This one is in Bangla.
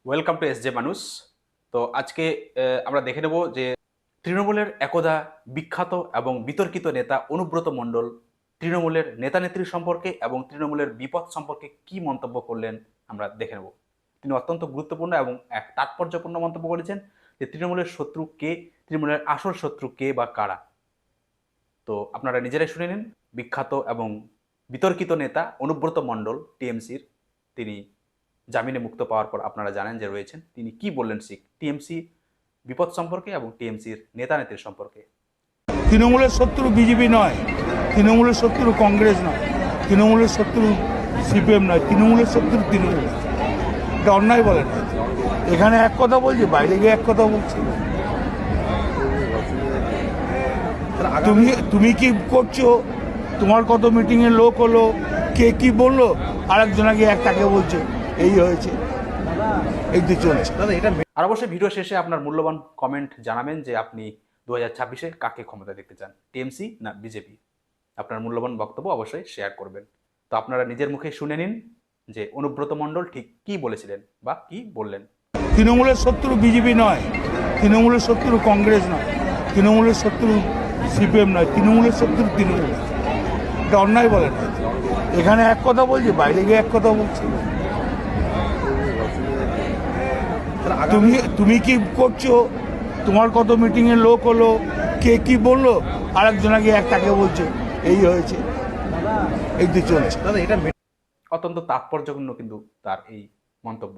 ওয়েলকাম টু এসজে মানুষ। তো আজকে আমরা দেখে নেব যে তৃণমূলের একদা বিখ্যাত এবং বিতর্কিত নেতা অনুব্রত মণ্ডল তৃণমূলের নেতা নেত্রী সম্পর্কে এবং তৃণমূলের বিপদ সম্পর্কে কি মন্তব্য করলেন আমরা দেখে নেব। তিনি অত্যন্ত গুরুত্বপূর্ণ এবং এক তাৎপর্যপূর্ণ মন্তব্য করেছেন যে তৃণমূলের শত্রু কে, তৃণমূলের আসল শত্রু কে বা কারা। তো আপনারা নিজেরাই শুনে নিন। বিখ্যাত এবং বিতর্কিত নেতা অনুব্রত মণ্ডল টিএমসির, তিনি জামিনে মুক্ত পাওয়ার পর আপনারা জানেন যে রয়েছেন, তিনি কি বললেন টিএমসি বিপদ সম্পর্কে এবং টিএমসির নেতা নেত্রীর সম্পর্কে। তৃণমূলের শত্রু বিজেপি নয়, তৃণমূলের শত্রু কংগ্রেস নয়, তৃণমূলের শত্রু সিপিএম নয়, তৃণমূলের শত্রু তৃণমূল। এটা অন্যায় বলে না। এখানে এক কথা বলছি, বাইরে গিয়ে এক কথা বলছি। তুমি কি করছো? তোমার কত মিটিংয়ে লোক হলো, কে কি বললো, আরেকজনা গিয়ে একটাকে বলছে এই হয়েছে, এই তো চলছে। আর অবশ্যই ভিডিও শেষে আপনার মূল্যবান কমেন্ট জানাবেন যে আপনি 2026-এ কাকে ক্ষমতা দেখতে চান, টিএমসি না বিজেপি। আপনার মূল্যবান বক্তব্য অবশ্যই শেয়ার করবেন। তো আপনারা নিজের মুখে শুনে নিন যে অনুব্রত মণ্ডল ঠিক কি বলেছিলেন বা কি বললেন। তৃণমূলের শত্রু বিজেপি নয়, তৃণমূলের শত্রু কংগ্রেস নয়, তৃণমূলের শত্রু সিপিএম নয়, তৃণমূলের শত্রু তৃণমূল। এটা অন্যায় বলে না। এখানে এক কথা বলছি, বাইরে গিয়ে এক কথা বলছি। তুমি কি করছো? তোমার কত মিটিংয়ে লোক হলো, কে কি বললো, আরেকজনা গিয়ে একটাকে বলছে এই হয়েছে, এই তো চলছে। অত্যন্ত তাৎপর্যপূর্ণ কিন্তু তার এই মন্তব্য।